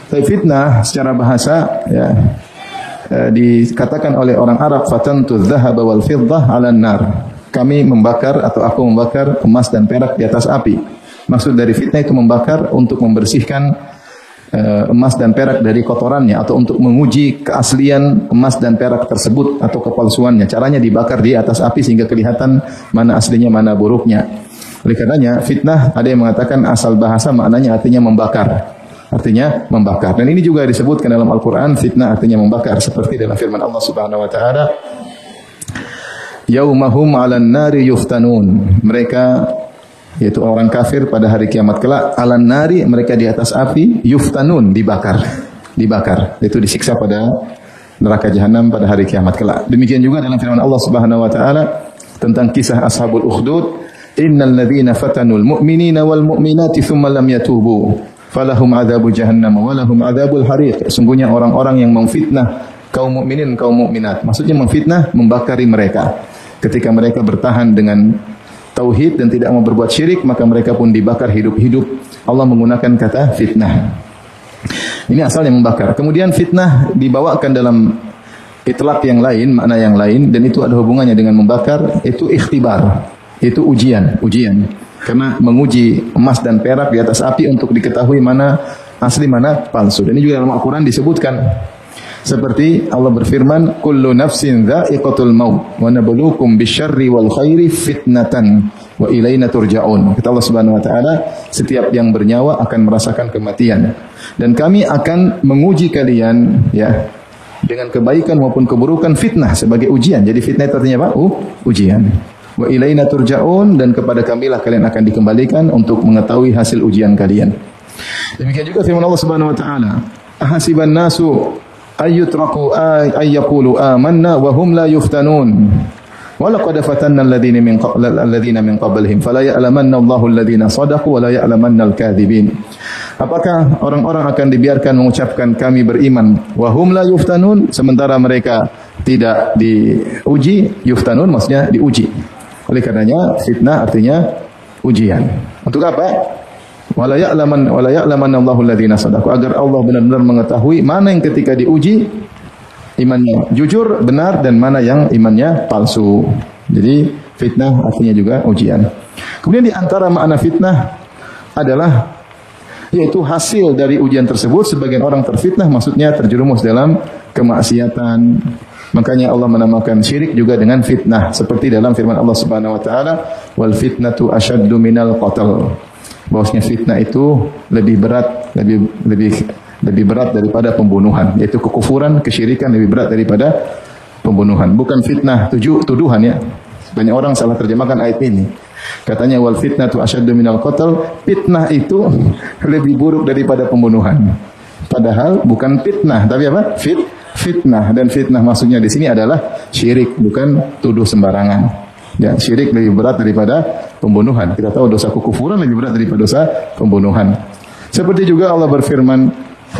Tapi fitnah secara bahasa ya dikatakan oleh orang Arab fatantu dzahaba wal fiddah 'alan nar. Kami membakar atau aku membakar emas dan perak di atas api. Maksud dari fitnah itu membakar untuk membersihkan emas dan perak dari kotorannya atau untuk menguji keaslian emas dan perak tersebut atau kepalsuannya. Caranya dibakar di atas api sehingga kelihatan mana aslinya mana buruknya. Oleh karenanya fitnah ada yang mengatakan asal bahasa maknanya artinya membakar. Artinya membakar. Dan ini juga disebutkan dalam Al-Quran fitnah artinya membakar seperti dalam firman Allah Subhanahu wa taala yaumahum 'alan nari yuftanun. Mereka yaitu orang kafir pada hari kiamat kelak 'alan nari mereka di atas api yuftanun dibakar itu disiksa pada neraka jahanam pada hari kiamat kelak. Demikian juga dalam firman Allah Subhanahu wa taala tentang kisah ashabul ukhdud innal ladzina fatanul mu'minina wal mu'minati tsumma lam yatubu falahum adzabu jahannam wa lahum adzabul hariq. Sungguhnya orang-orang yang memfitnah kaum mukminin kaum mukminat, maksudnya memfitnah membakari mereka ketika mereka bertahan dengan tauhid dan tidak mau berbuat syirik, maka mereka pun dibakar hidup-hidup. Allah menggunakan kata fitnah. Ini asalnya membakar. Kemudian fitnah dibawakan dalam itlaq yang lain, makna yang lain, dan itu ada hubungannya dengan membakar, itu ikhtibar, itu ujian. Karena menguji emas dan perak di atas api untuk diketahui mana asli mana palsu. Dan ini juga dalam Al-Quran disebutkan. Seperti Allah berfirman, kullu nafsin dha'iqatul maut wa nabluukum bisyarri wal khairi fitnatan wa ilaina turja'un. Kata Allah Subhanahu wa taala, setiap yang bernyawa akan merasakan kematian dan kami akan menguji kalian ya dengan kebaikan maupun keburukan fitnah sebagai ujian. Jadi fitnah itu artinya apa? Ujian. Wa ilaina turja'un, dan kepada kamilah kalian akan dikembalikan untuk mengetahui hasil ujian kalian. Demikian juga firman Allah Subhanahu wa taala, ahasiban nasu ayyutraku ayyaqulu amanna wa hum la yuftanun wa laqad fatanna alladhina min qablihim fala ya'lamanna Allahu alladhina sadaqu wa la ya'lamanna al-kadhibin. Apakah orang-orang akan dibiarkan mengucapkan kami beriman wa hum la yuftanun sementara mereka tidak diuji? Yuftanun maksudnya diuji. Oleh karenanya fitnah artinya ujian. Untuk apa? Wala ya'lamanna Allahu alladhina sadaqu, agar Allah benar-benar mengetahui mana yang ketika diuji imannya jujur, benar, dan mana yang imannya palsu. Jadi fitnah artinya juga ujian. Kemudian di antara makna fitnah adalah yaitu hasil dari ujian tersebut sebagian orang terfitnah, maksudnya terjerumus dalam kemaksiatan. Makanya Allah menamakan syirik juga dengan fitnah seperti dalam firman Allah Subhanahu wa taala wal fitnatu asyaddu minal qatl. Bahwasanya fitnah itu lebih berat daripada pembunuhan, yaitu kekufuran, kesyirikan lebih berat daripada pembunuhan. Bukan fitnah tuduhan ya. Banyak orang salah terjemahkan ayat ini. Katanya wal fitnatu asyaddu minal qatl, fitnah itu lebih buruk daripada pembunuhan. Padahal bukan fitnah, tapi apa? Fitnah, dan fitnah maksudnya di sini adalah syirik, bukan tuduh sembarangan. Ya, syirik lebih berat daripada pembunuhan. Kita tahu dosa kekufuran lebih berat daripada dosa pembunuhan. Seperti juga Allah berfirman,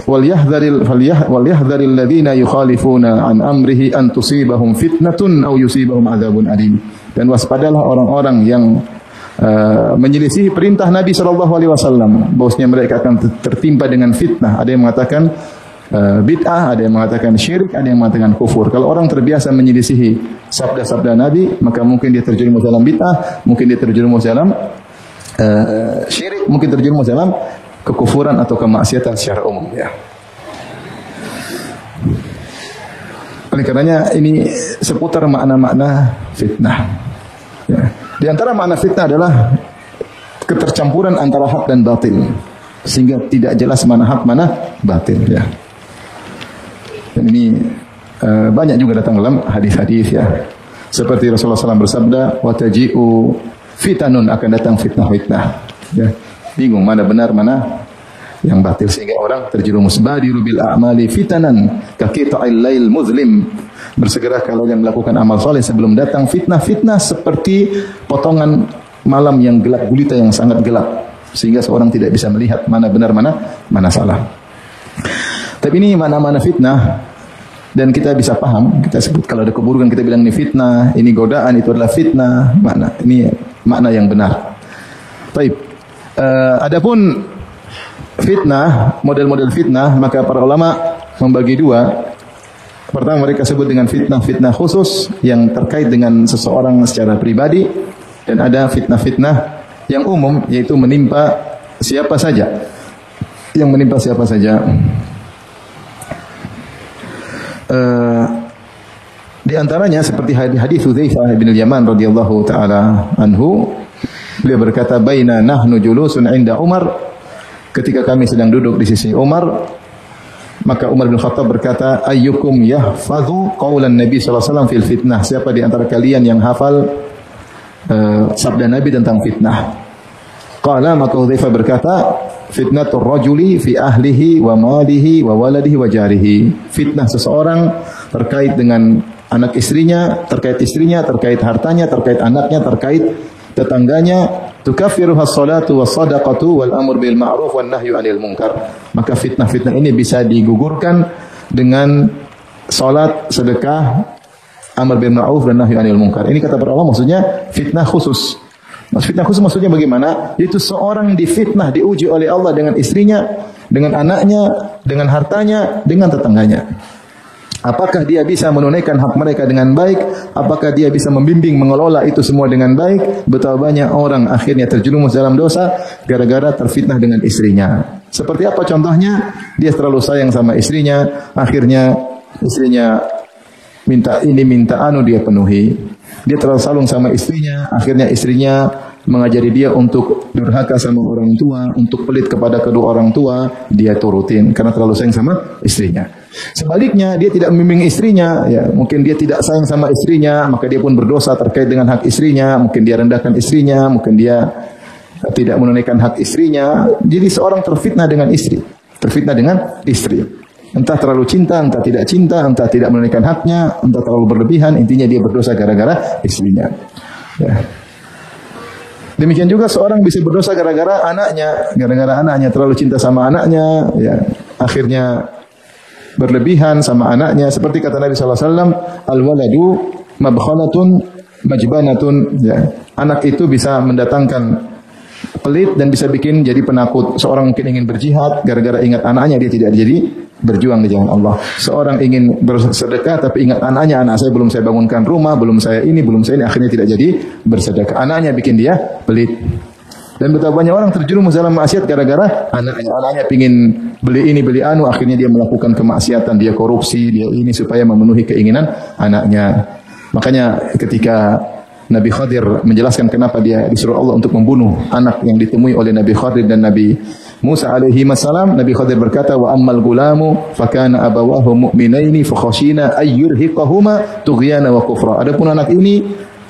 wal yahdharil ladzina yukhalifuna an amrihi an tusibahum fitnatun aw yusibahum adzabun alim. Dan waspadalah orang-orang yang menyelisih perintah Nabi SAW, bahwasanya mereka akan tertimpa dengan fitnah. Ada yang mengatakan bid'ah, ada yang mengatakan syirik, ada yang mengatakan kufur. Kalau orang terbiasa menyelisihi sabda-sabda Nabi, maka mungkin dia terjerumus dalam bid'ah, mungkin dia terjerumus dalam syirik, mungkin terjerumus dalam kekufuran atau kemaksiatan secara umum ya. Oleh karenanya ini seputar makna-makna fitnah ya. Di antara makna fitnah adalah ketercampuran antara hak dan batil, sehingga tidak jelas mana hak mana batil ya. Dan ini banyak juga datang dalam hadis-hadis ya. Seperti Rasulullah SAW bersabda, wa taji'u fitanun, akan datang fitnah-fitnah ya. Bingung mana benar mana yang batil, sehingga orang terjerumus. Badiru bil a'mali fitanan ka qita'il lail muzlim, bersegera kalian melakukan amal soleh sebelum datang fitnah. Fitnah seperti potongan malam yang gelap gulita, yang sangat gelap, sehingga seorang tidak bisa melihat mana benar mana salah. Tapi ini mana-mana fitnah, dan kita bisa paham. Kita sebut kalau ada keburukan kita bilang ini fitnah, ini godaan, itu adalah fitnah. Ini makna yang benar. Baik. Adapun fitnah, model-model fitnah, maka para ulama membagi dua. Pertama mereka sebut dengan fitnah khusus yang terkait dengan seseorang secara pribadi, dan ada fitnah yang umum, yaitu menimpa siapa saja. Yang menimpa siapa saja. Di antaranya seperti hadis Hudzaifah bin Al-Yaman radhiyallahu taala anhu, beliau berkata, "Baina nahnu julusun 'inda Umar." Ketika kami sedang duduk di sisi Umar, maka Umar bin Khattab berkata, "Ayyukum yahfazu qaulan Nabi sallallahu alaihi wasallam fil fitnah?" Siapa di antara kalian yang hafal sabda Nabi tentang fitnah? Qala, maka Hudzaifah berkata, "Fitnatur rajuli fi ahlihi wa malihi wa waladihi wa jarihi." Fitnah seseorang terkait dengan anak istrinya, terkait hartanya, terkait anaknya, terkait tetangganya. Tukaffiruha as-salatu was-sadaqatu wal amru bil ma'ruf wan nahyu 'anil munkar. Maka fitnah-fitnah ini bisa digugurkan dengan salat, sedekah, amar bil ma'ruf dan nahyu 'anil munkar. Ini kata para ulama maksudnya fitnah khusus. Fitnah khusus maksudnya bagaimana? Yaitu seorang difitnah, diuji oleh Allah dengan istrinya, dengan anaknya, dengan hartanya, dengan tetangganya. Apakah dia bisa menunaikan hak mereka dengan baik? Apakah dia bisa membimbing, mengelola itu semua dengan baik? Betapa banyak orang akhirnya terjerumus dalam dosa gara-gara terfitnah dengan istrinya. Seperti apa contohnya? Dia terlalu sayang sama istrinya, akhirnya istrinya minta ini, minta anu, dia penuhi. Dia terlalu salung sama istrinya, akhirnya istrinya mengajari dia untuk durhaka sama orang tua, untuk pelit kepada kedua orang tua, dia turutin karena terlalu sayang sama istrinya. Sebaliknya, dia tidak membimbing istrinya, ya, mungkin dia tidak sayang sama istrinya, maka dia pun berdosa terkait dengan hak istrinya, mungkin dia rendahkan istrinya, mungkin dia tidak menunaikan hak istrinya. Jadi seorang terfitnah dengan istri, terfitnah dengan istri. Entah terlalu cinta, entah tidak cinta, entah tidak menunaikan haknya, entah terlalu berlebihan, intinya dia berdosa gara-gara istrinya. Ya. Demikian juga seorang bisa berdosa gara-gara anaknya terlalu cinta sama anaknya, ya, akhirnya berlebihan sama anaknya. Seperti kata Nabi SAW, al-waladu mabkhalatun majbanatun. Ya. Anak itu bisa mendatangkan pelit dan bisa bikin jadi penakut. Seorang mungkin ingin berjihad, gara-gara ingat anaknya dia tidak jadi berjuang di jalan Allah. Seorang ingin bersedekah tapi ingat anaknya, anak saya belum saya bangunkan rumah, belum saya ini, akhirnya tidak jadi bersedekah. Anaknya bikin dia pelit. Dan betapa banyak orang terjerumus dalam maksiat gara-gara anaknya pingin beli ini, beli anu, akhirnya dia melakukan kemaksiatan, dia korupsi, dia ini supaya memenuhi keinginan anaknya. Makanya ketika Nabi Khadir menjelaskan kenapa dia disuruh Allah untuk membunuh anak yang ditemui oleh Nabi Khadir dan Nabi Musa alaihi salam, Nabi Khadir berkata, "Wa ammal gulamu fakana abawahu mu'minaini fakhashina ayyurhiqahuma tughyana wa kufra." Adapun anak ini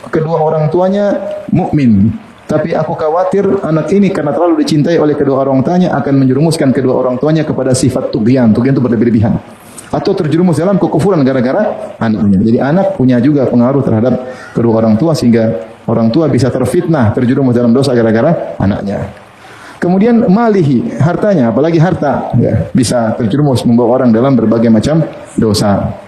kedua orang tuanya mukmin, tapi aku khawatir anak ini karena terlalu dicintai oleh kedua orang tuanya akan menjerumuskan kedua orang tuanya kepada sifat tughyan. Tughyan itu berlebih-lebihan. Atau terjerumus dalam kekufuran gara-gara anaknya. Jadi anak punya juga pengaruh terhadap kedua orang tua sehingga orang tua bisa terfitnah, terjerumus dalam dosa gara-gara anaknya. Kemudian malihi, hartanya, apalagi harta, ya, bisa terjerumus membawa orang dalam berbagai macam dosa.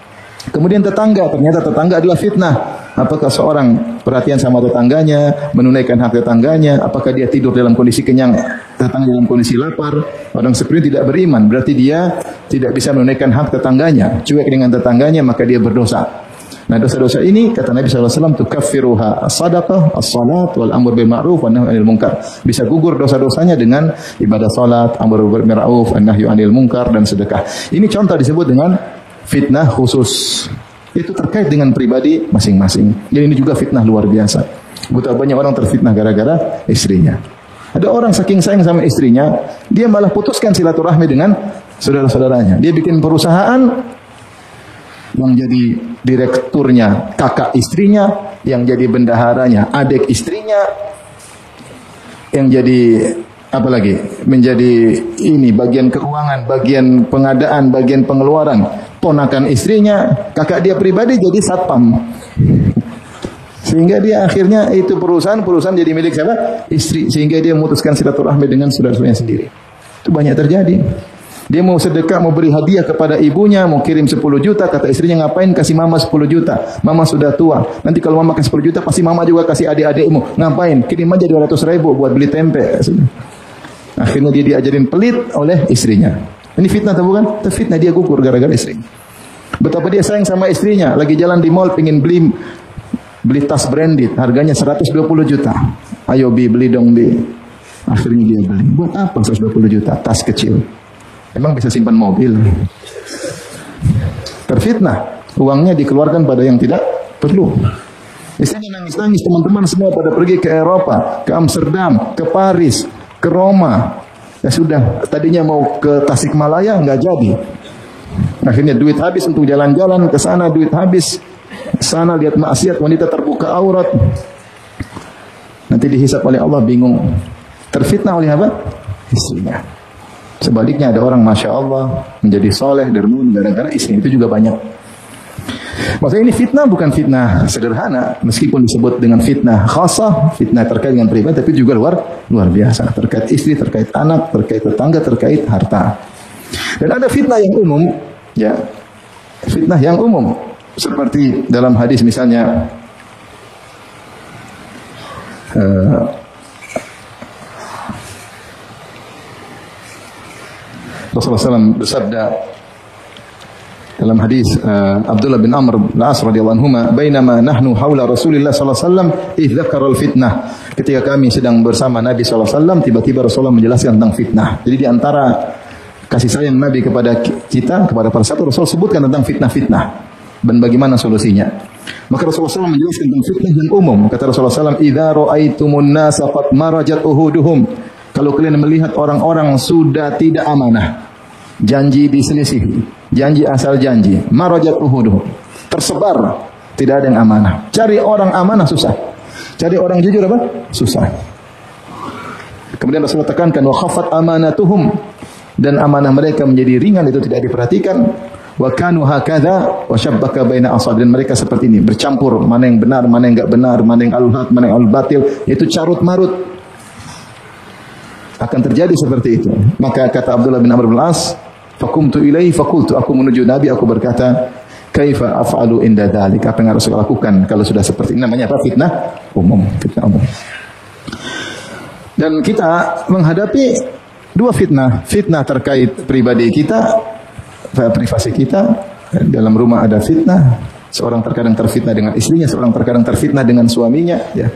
Kemudian tetangga, ternyata tetangga adalah fitnah. Apakah seorang perhatian sama tetangganya, menunaikan hak tetangganya, apakah dia tidur dalam kondisi kenyang, tetangga dalam kondisi lapar. Orang seperti tidak beriman, berarti dia tidak bisa menunaikan hak tetangganya, cuek dengan tetangganya, maka dia berdosa. Nah, dosa-dosa ini kata Nabi SAW, tukaffiruha as-sadaqah, as-salat wal amr bil ma'ruf wan nahyu 'anil munkar. Bisa gugur dosa-dosanya dengan ibadah salat, amr bil ma'ruf, an-nahyu 'anil munkar dan sedekah. Ini contoh disebut dengan fitnah khusus. Itu terkait dengan pribadi masing-masing. Jadi ini juga fitnah luar biasa. Betapa banyak orang terfitnah gara-gara istrinya. Ada orang saking sayang sama istrinya, dia malah putuskan silaturahmi dengan saudara-saudaranya. Dia bikin perusahaan, yang jadi direkturnya kakak istrinya, yang jadi bendaharanya adik istrinya, yang jadi apa lagi? Menjadi ini bagian keuangan, bagian pengadaan, bagian pengeluaran, ponakan istrinya, kakak dia pribadi jadi satpam. Sehingga dia akhirnya itu perusahaan jadi milik siapa? Istri. Sehingga dia memutuskan silaturahmi dengan saudara-saudaranya sendiri. Itu banyak terjadi. Dia mau sedekah, mau beri hadiah kepada ibunya, mau kirim 10 juta, kata istrinya, ngapain kasih mama 10 juta? Mama sudah tua. Nanti kalau mama kasih 10 juta, pasti mama juga kasih adik-adikmu. Ngapain? Kirim aja 200 ribu buat beli tempe. Akhirnya dia diajarin pelit oleh istrinya. Ini fitnah atau bukan? Itu fitnah, dia gugur gara-gara istrinya. Betapa dia sayang sama istrinya, lagi jalan di mall pengen beli tas branded, harganya 120 juta. Ayo beli dong Bi. Akhirnya dia beli. Buat apa 120 juta? Tas kecil. Emang bisa simpan mobil? Terfitnah. Uangnya dikeluarkan pada yang tidak perlu. Istrinya nangis-nangis, teman-teman semua pada pergi ke Eropa, ke Amsterdam, ke Paris, ke Roma. Ya sudah, tadinya mau ke Tasikmalaya, nggak jadi. Akhirnya duit habis untuk jalan-jalan ke sana, duit habis. Sana lihat maksiat, wanita terbuka aurat. Nanti dihisap oleh Allah, bingung. Terfitnah oleh apa? Istrinya. Sebaliknya ada orang Masya Allah menjadi soleh, dermawan gara-gara istri. Itu juga banyak. Maksudnya ini fitnah bukan fitnah sederhana, meskipun disebut dengan fitnah khasah, fitnah terkait dengan pribadi, tapi juga luar biasa, terkait istri, terkait anak, terkait tetangga, terkait harta. Dan ada fitnah yang umum, ya, fitnah yang umum, seperti dalam hadis misalnya, Rasulullah SAW bersabda dalam hadis Abdullah bin Amr bin As radhiyallahu anhuma, "Bainama nahnu haula Rasulillah sallallahu alaihi wasallam idz dzakara al-fitnah." Ketika kami sedang bersama Nabi sallallahu alaihi wasallam, tiba-tiba Rasulullah menjelaskan tentang fitnah. Jadi di antara kasih sayang Nabi kepada kita, kepada para sahabat, Rasul sebutkan tentang fitnah-fitnah dan bagaimana solusinya. Maka Rasulullah SAW menjelaskan tentang fitnah yang umum. Kata Rasulullah SAW, "Idza ra'aitumun nasa qad marajat uhuduhum." Kalau kalian melihat orang-orang sudah tidak amanah, janji diselisih, janji asal janji, marajat uhuduhum, tersebar, tidak ada yang amanah. Cari orang amanah susah. Cari orang jujur apa? Susah. Kemudian Rasulullah tekankan, wa khaffat amanatuhum, dan amanah mereka menjadi ringan, itu tidak diperhatikan. Wa kanu hakadha wa syabbaka baina asad, dan mereka seperti ini, bercampur mana yang benar, mana yang enggak benar, mana yang al-haq, mana yang al-batil, itu carut marut. Akan terjadi seperti itu. Maka kata Abdullah bin Amr bin As, fakumtu ilaihi fakultu, aku menuju Nabi, aku berkata, kaifa af'alu inda dzalik, apa yang harus saya lakukan kalau sudah seperti ini? Namanya apa? Fitnah umum, fitnah umum. Dan kita menghadapi dua fitnah, fitnah terkait pribadi kita, privasi kita. Dalam rumah ada fitnah, seorang terkadang terfitnah dengan istrinya, seorang terkadang terfitnah dengan suaminya, ya.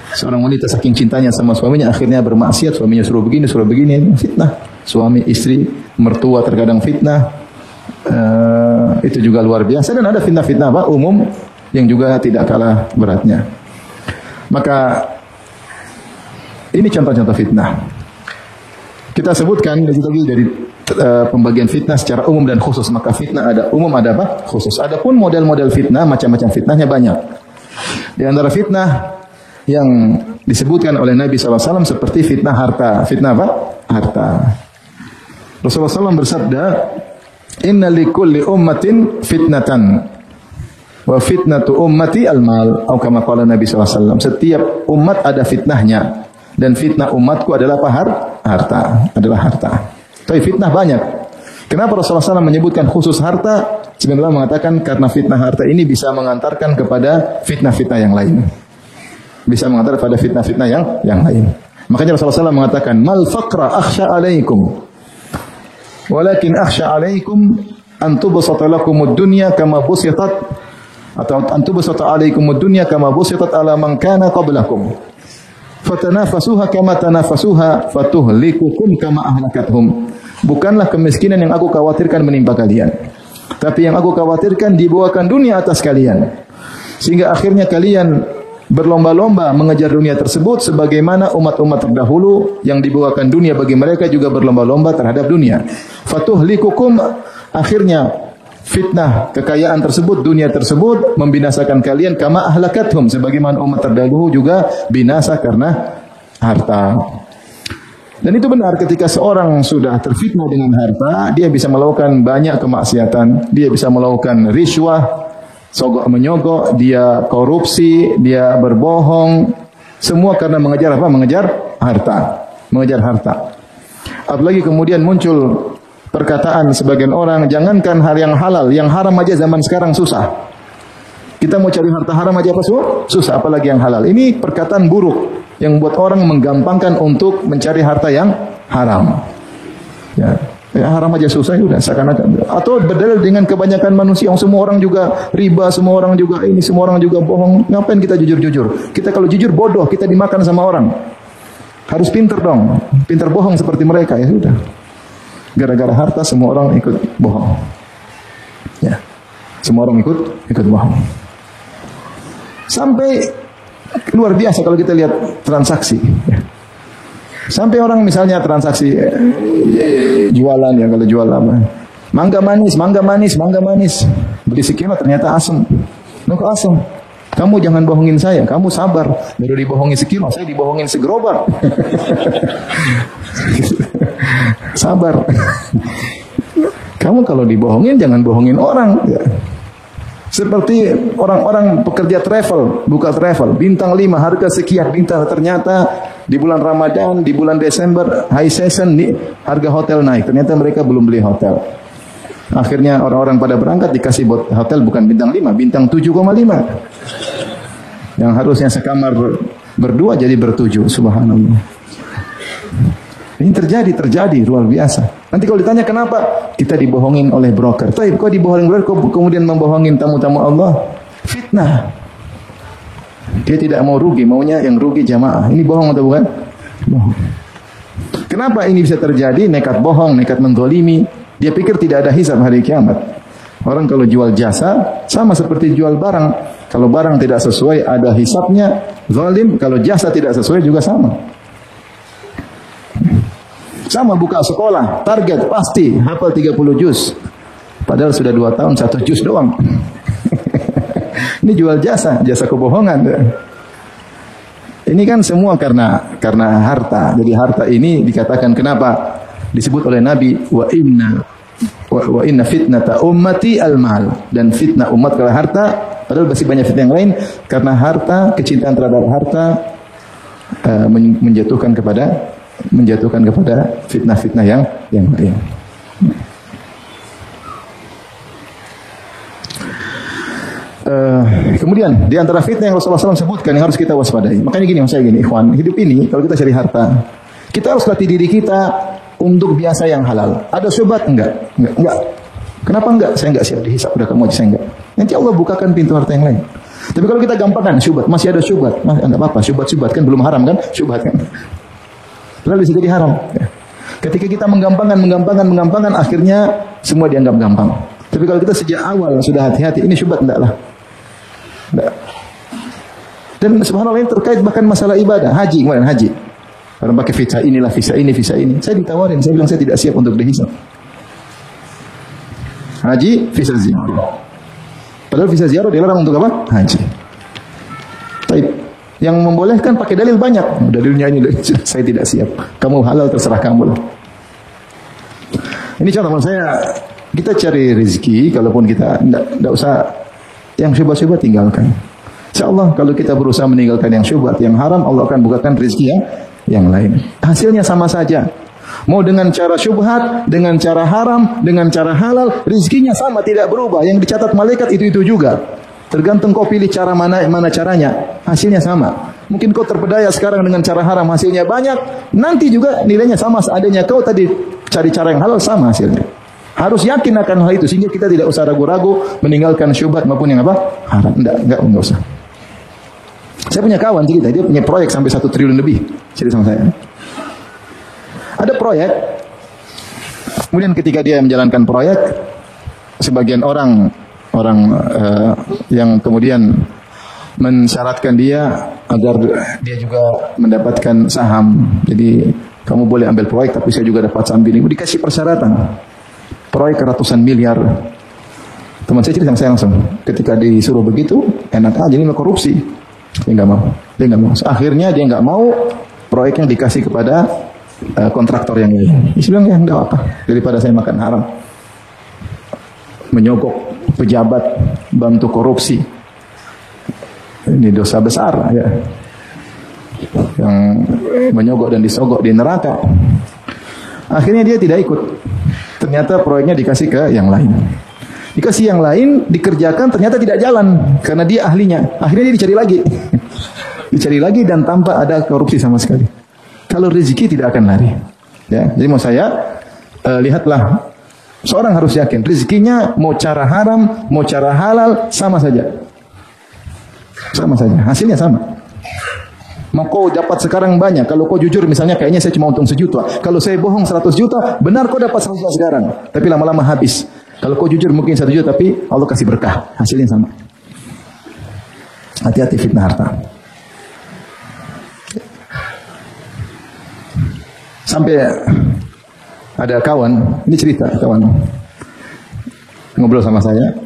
Seorang wanita saking cintanya sama suaminya akhirnya bermaksiat, suaminya suruh begini, fitnah. Suami, istri, mertua terkadang fitnah. Itu juga luar biasa. Dan ada fitnah-fitnah apa? Umum yang juga tidak kalah beratnya. Maka ini contoh-contoh fitnah. Kita sebutkan dari pembagian fitnah secara umum dan khusus. Maka fitnah ada umum, ada apa? Khusus. Adapun model-model fitnah, macam-macam fitnahnya banyak. Di antara fitnah yang disebutkan oleh Nabi SAW seperti fitnah harta. Fitnah apa? Harta. Rasulullah SAW bersabda, "Inna likulli ummatin fitnatan, wa fitnatu ummati al-mal." Atau kama qala Nabi SAW. Setiap umat ada fitnahnya, dan fitnah umatku adalah apa? Harta. Adalah harta. Tapi fitnah banyak. Kenapa Rasulullah SAW menyebutkan khusus harta? Sebenarnya mengatakan karena fitnah harta ini bisa mengantarkan kepada fitnah-fitnah yang lain. Bisa mengantar pada fitnah-fitnah yang lain. Makanya Rasulullah SAW mengatakan, "Mal faqra akhsha alaikum, walakin akhsha alaikum an tubsata lakumud dunya kama busitat, atau an tubsata alaikumud dunya kama busitat ala man kana qablakum. Fatanafasuha kama tanafasuha fatuhlikukum kama ahlakathum." Bukanlah kemiskinan yang aku khawatirkan menimpa kalian, tapi yang aku khawatirkan dibawakan dunia atas kalian, sehingga akhirnya kalian berlomba-lomba mengejar dunia tersebut, sebagaimana umat-umat terdahulu yang dibawakan dunia bagi mereka juga berlomba-lomba terhadap dunia. Fatuhlikukum, akhirnya fitnah kekayaan tersebut, dunia tersebut membinasakan kalian kama ahlakathum, sebagaimana umat terdahulu juga binasa karena harta. Dan itu benar, ketika seorang sudah terfitnah dengan harta, dia bisa melakukan banyak kemaksiatan, dia bisa melakukan riswah, sogok menyogok, dia korupsi, dia berbohong, semua karena mengejar apa? Mengejar harta. Mengejar harta. Apalagi kemudian muncul perkataan sebagian orang, jangankan hal yang halal, yang haram aja zaman sekarang susah. Kita mau cari harta haram aja apa susah, apalagi yang halal. Ini perkataan buruk yang buat orang menggampangkan untuk mencari harta yang haram. Ya, haram aja susah udah seakan-akan. Atau berdalil dengan kebanyakan manusia yang semua orang juga riba, semua orang juga ini, semua orang juga bohong. Ngapain kita jujur-jujur? Kita kalau jujur bodoh, kita dimakan sama orang. Harus pinter dong, pinter bohong seperti mereka, ya sudah. Gara-gara harta semua orang ikut bohong. Ya, semua orang ikut bohong. Sampai luar biasa kalau kita lihat transaksi. Ya. Sampai orang misalnya transaksi jualan ya, kalau jual apa? Mangga manis. Beli sekilo ternyata asam. Kok asam? Kamu jangan bohongin saya, kamu sabar. Baru dibohongin sekilo, saya dibohongin segerobak. Sabar. Kamu kalau dibohongin jangan bohongin orang. Ya. Seperti orang-orang pekerja travel, buka travel, bintang 5 harga sekian, bintang ternyata di bulan Ramadan, di bulan Desember, high season nih, harga hotel naik. Ternyata mereka belum beli hotel. Akhirnya orang-orang pada berangkat dikasih hotel bukan bintang 5, bintang 7,5. Yang harusnya sekamar berdua jadi bertujuh, subhanallah. Ini terjadi luar biasa. Nanti kalau ditanya kenapa, kita dibohongin oleh broker. Tapi kok dibohongin broker, kok kemudian membohongin tamu-tamu Allah? Fitnah. Dia tidak mau rugi, maunya yang rugi jamaah. Ini bohong atau bukan? Bohong. Kenapa ini bisa terjadi? Nekat bohong, nekat menzalimi. Dia pikir tidak ada hisab hari kiamat. Orang kalau jual jasa sama seperti jual barang. Kalau barang tidak sesuai ada hisabnya, zalim. Kalau jasa tidak sesuai juga sama. Sama buka sekolah, target pasti hafal 30 juz. Padahal sudah 2 tahun 1 juz doang. Ini jual jasa kebohongan. Ini kan semua karena harta. Jadi harta ini dikatakan kenapa disebut oleh Nabi wa inna fitnata ummati al-mal, dan fitnah umat kalau harta, padahal masih banyak fitnah yang lain. Karena harta, kecintaan terhadap harta menjatuhkan kepada fitnah-fitnah yang lain. Kemudian di antara fitnah yang Rasulullah SAW sebutkan yang harus kita waspadai. Makanya gini, ikhwan, hidup ini kalau kita cari harta, kita harus latih diri kita untuk biasa yang halal. Ada syubhat enggak? Kenapa enggak? Saya enggak siap dihisab, udah kamu aja saya enggak. Nanti Allah bukakan pintu harta yang lain. Tapi kalau kita gampangkan syubhat, masih ada syubhat, enggak apa-apa, syubhat kan belum haram kan? Syubhat kan. Lalu bisa jadi haram. Ketika kita menggampangkan, akhirnya semua dianggap gampang. Tapi kalau kita sejak awal sudah hati-hati, ini syubhat enggak. Dan subhanallah ini terkait bahkan masalah ibadah, haji. Orang pakai visa inilah, visa ini. Saya ditawarin, saya bilang saya tidak siap untuk dihisab. Haji, visa ziarah. Padahal visa ziarah dilarang untuk apa? Haji. Baik. Yang membolehkan pakai dalil banyak. Dalilnya ini, saya tidak siap. Kamu halal terserah kamu lah. Ini contoh saya, kita cari rezeki, kalaupun kita tidak usah yang syubhat-syubhat tinggalkan. InsyaAllah kalau kita berusaha meninggalkan yang syubhat, yang haram, Allah akan bukakan rezeki yang lain. Hasilnya sama saja. Mau dengan cara syubhat, dengan cara haram, dengan cara halal, rezekinya sama, tidak berubah. Yang dicatat malaikat itu juga. Tergantung kau pilih cara mana caranya, hasilnya sama. Mungkin kau terpedaya sekarang dengan cara haram, hasilnya banyak. Nanti juga nilainya sama seadanya. Kau tadi cari cara yang halal, sama hasilnya. Harus yakin akan hal itu sehingga kita tidak usah ragu-ragu meninggalkan syubhat maupun yang apa? Haram. Enggak usah. Saya punya kawan cerita, dia punya proyek sampai 1 triliun lebih. Cerita sama saya. Ada proyek, kemudian ketika dia menjalankan proyek, sebagian orang yang kemudian mensyaratkan dia agar dia juga mendapatkan saham. Jadi kamu boleh ambil proyek, tapi saya juga dapat saham ini. Dikasih persyaratan, proyek ratusan miliar. Teman saya cerita sama saya langsung, ketika disuruh begitu, enak aja, ini korupsi. Dia nggak mau. Akhirnya dia nggak mau proyeknya dikasih kepada kontraktor yang lain. Dia bilang ya nggak apa, daripada saya makan haram, menyogok pejabat, bantu korupsi, ini dosa besar ya. Yang menyogok dan disogok di neraka. Akhirnya dia tidak ikut. Ternyata proyeknya dikasih ke yang lain. Dikasih yang lain, dikerjakan, ternyata tidak jalan karena dia ahlinya. Akhirnya dia dicari lagi dan tanpa ada korupsi sama sekali. Kalau rezeki tidak akan lari. Ya, jadi mau saya lihatlah, seorang harus yakin rezekinya mau cara haram, mau cara halal sama saja. Sama saja, hasilnya sama. Mau kau dapat sekarang banyak, kalau kau jujur misalnya kayaknya saya cuma untung 1 juta. Kalau saya bohong 100 juta, benar kau dapat 100 juta sekarang. Tapi lama-lama habis. Kalau kau jujur mungkin 1 juta, tapi Allah kasih berkah, hasilnya sama. Hati-hati fitnah harta. Sampai ada kawan, ini cerita kawan ngobrol sama saya.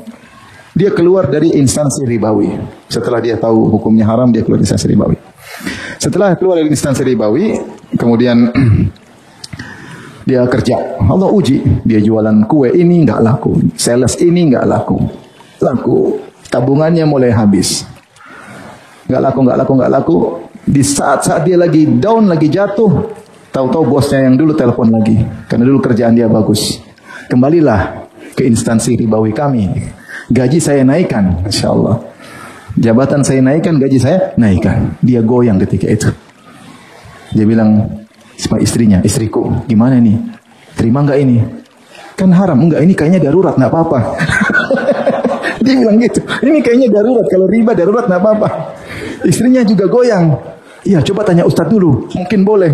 Dia keluar dari instansi ribawi. Setelah dia tahu hukumnya haram, dia keluar dari instansi ribawi. Setelah keluar dari instansi ribawi, kemudian dia kerja. Allah uji, dia jualan kue ini nggak laku, sales ini nggak laku, tabungannya mulai habis, nggak laku. Di saat-saat dia lagi down, lagi jatuh, tahu-tahu bosnya yang dulu telepon lagi, karena dulu kerjaan dia bagus. Kembalilah ke instansi ribawi kami. Gaji saya naikkan, Masya Allah. Jabatan saya naikkan, gaji saya naikkan. Dia goyang ketika itu. Dia bilang sama istrinya, istriku, gimana nih? Terima nggak ini? Kan haram. Enggak, ini kayaknya darurat, nggak apa-apa. Dia bilang gitu. Ini kayaknya darurat. Kalau riba darurat, nggak apa-apa. Istrinya juga goyang. Iya, coba tanya Ustadz dulu. Mungkin boleh.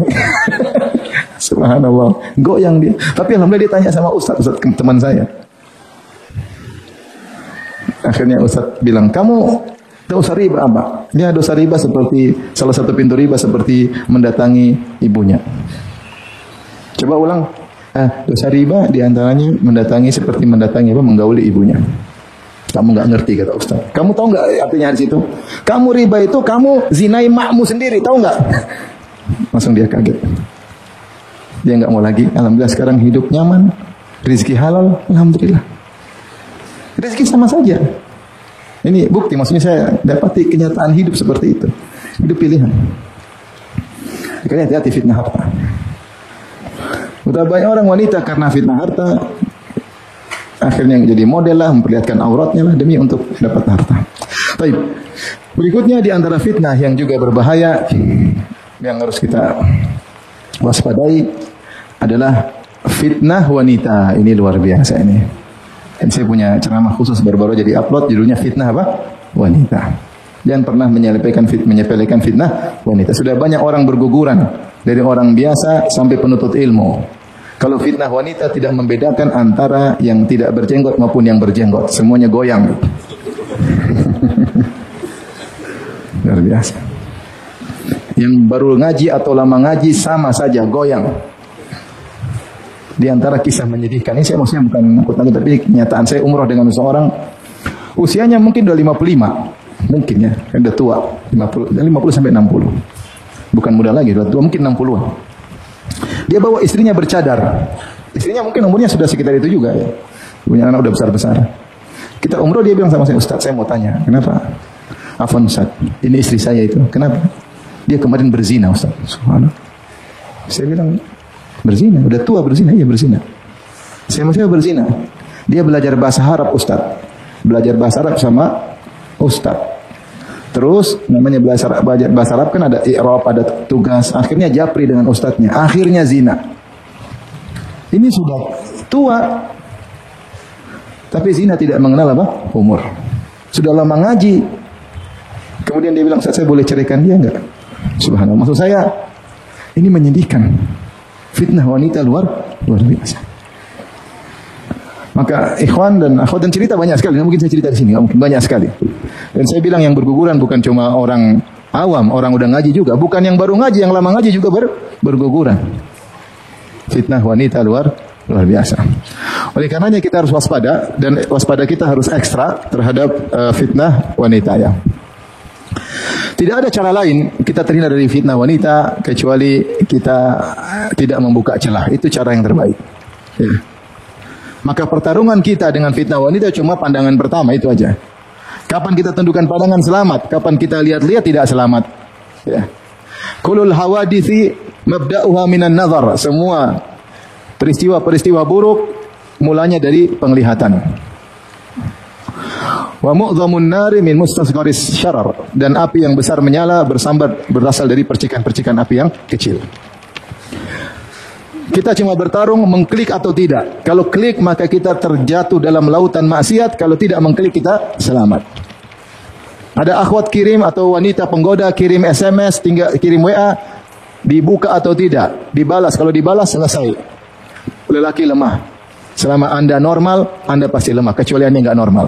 Subhanallah. Goyang dia. Tapi alhamdulillah dia tanya sama Ustadz teman saya. Akhirnya Ustaz bilang, kamu dosa riba apa? Ya, dosa riba seperti, salah satu pintu riba seperti mendatangi ibunya. Coba ulang. Dosa riba diantaranya mendatangi seperti mendatangi apa? Menggauli ibunya. Kamu nggak ngerti kata Ustaz. Kamu tahu nggak artinya di situ? Kamu riba itu kamu zinai makmu sendiri, tahu nggak? Langsung dia kaget. Dia nggak mau lagi. Alhamdulillah sekarang hidup nyaman, rezeki halal, alhamdulillah. Rezeki sama saja. Ini bukti, maksudnya saya dapati kenyataan hidup seperti itu. Hidup pilihan. Makanya hati-hati fitnah harta. Betapa banyak orang wanita karena fitnah harta akhirnya jadi model lah, memperlihatkan auratnya lah demi untuk dapat harta. Baik. Berikutnya di antara fitnah yang juga berbahaya yang harus kita waspadai adalah fitnah wanita. Ini luar biasa ini. Dan saya punya ceramah khusus baru-baru jadi upload, judulnya fitnah apa? Wanita. Jangan pernah menyepelekan fitnah wanita. Sudah banyak orang berguguran dari orang biasa sampai penuntut ilmu. Kalau fitnah wanita tidak membedakan antara yang tidak berjenggot maupun yang berjenggot, semuanya goyang. Luar biasa. Yang baru ngaji atau lama ngaji sama saja goyang. Di antara kisah menyedihkan ini, saya maksudnya bukan nakut-nakut, tapi kenyataan saya umroh dengan seseorang usianya mungkin udah 55, mungkin ya, udah tua, 50 sampai 60, bukan muda lagi, udah tua mungkin 60-an. Dia bawa istrinya bercadar, istrinya mungkin umurnya sudah sekitar itu juga, ya. Punya anak udah besar-besar. Kita umroh, dia bilang sama saya, Ustaz, saya mau tanya, kenapa? Afwan Ustaz, ini istri saya itu, kenapa? Dia kemarin berzina Ustaz. Subhanallah. Saya bilang, berzina, udah tua berzina, iya berzina. Saya maksudnya berzina. Dia belajar bahasa Arab Ustaz. Belajar bahasa Arab sama Ustaz. Terus namanya belajar bahasa Arab kan ada i'rab, ada tugas. Akhirnya japri dengan ustadznya. Akhirnya zina. Ini sudah tua. Tapi zina tidak mengenal apa? Umur. Sudah lama ngaji. Kemudian dia bilang, saya boleh ceraikan dia enggak? Subhanallah. Maksud saya, ini menyedihkan. Fitnah wanita luar biasa. Maka ikhwan dan akhwat, dan cerita banyak sekali. Nggak mungkin saya cerita di sini, nggak mungkin, banyak sekali. Dan saya bilang yang berguguran bukan cuma orang awam, orang udah ngaji juga. Bukan yang baru ngaji, yang lama ngaji juga berguguran. Fitnah wanita luar biasa. Oleh karenanya kita harus waspada, dan waspada kita harus ekstra terhadap fitnah wanita ya. Tidak ada cara lain kita terhindar dari fitnah wanita kecuali kita tidak membuka celah. Itu cara yang terbaik. Ya. Maka pertarungan kita dengan fitnah wanita cuma pandangan pertama, itu aja. Kapan kita tentukan pandangan selamat, kapan kita lihat-lihat tidak selamat. Ya. Kulul hawadithi mabda'uha minan nazar. Semua peristiwa-peristiwa buruk mulanya dari penglihatan. Wa mu'dhamun nari min mustasgharis syarar, dan api yang besar menyala bersambar berasal dari percikan-percikan api yang kecil. Kita cuma bertarung mengklik atau tidak. Kalau klik maka kita terjatuh dalam lautan maksiat. Kalau tidak mengklik kita selamat. Ada akhwat kirim atau wanita penggoda kirim SMS, tinggal kirim WA, dibuka atau tidak, dibalas. Kalau dibalas selesai. Lelaki lemah. Selama Anda normal, Anda pasti lemah. Kecuali Anda enggak normal.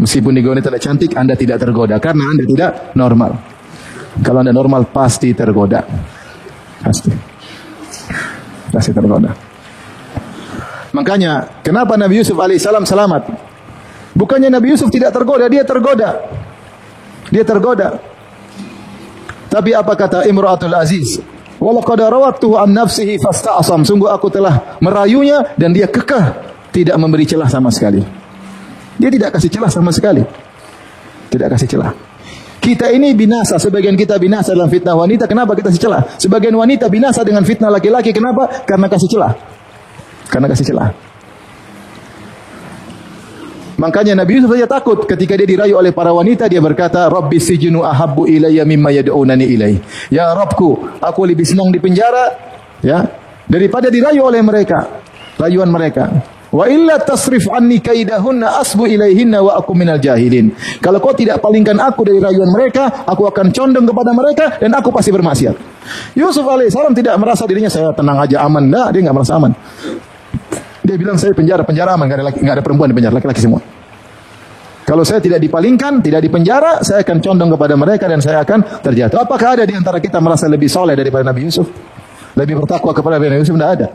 Meskipun di wanita tidak cantik, Anda tidak tergoda karena Anda tidak normal. Kalau Anda normal pasti tergoda. Pasti tergoda. Makanya, kenapa Nabi Yusuf alaihissalam selamat? Bukannya Nabi Yusuf tidak tergoda, dia tergoda. Dia tergoda. Tapi apa kata Imra'atul Aziz? Walaqad rawattuhu an nafsihi fasta'sam. Sungguh aku telah merayunya dan dia kekeh, tidak memberi celah sama sekali. Dia tidak kasih celah sama sekali. Tidak kasih celah. Kita ini binasa, sebagian kita binasa dalam fitnah wanita, kenapa kita kasih celah? Sebagian wanita binasa dengan fitnah laki-laki, kenapa? Karena kasih celah. Karena kasih celah. Makanya Nabi Yusuf saja takut ketika dia dirayu oleh para wanita, dia berkata, Rabbi sijnu ahabbu ilayya mimma yad'unani ilaih. Ya Rabbku, aku lebih senang di penjara ya daripada dirayu oleh mereka, rayuan mereka. Wa illa tasrif anni kaidahunna asbu ilaihinna wa aku minal jahilin. Kalau kau tidak palingkan aku dari rayuan mereka, aku akan condong kepada mereka dan aku pasti bermaksiat. Yusuf alaihissalam tidak merasa dirinya saya tenang aja aman. Nah, dia enggak merasa aman. Dia bilang saya penjara aman, enggak ada perempuan di penjara, laki-laki semua. Kalau saya tidak dipalingkan, tidak dipenjara, saya akan condong kepada mereka dan saya akan terjatuh. Apakah ada di antara kita merasa lebih soleh daripada Nabi Yusuf? Lebih bertakwa kepada Nabi Yusuf? Tidak ada.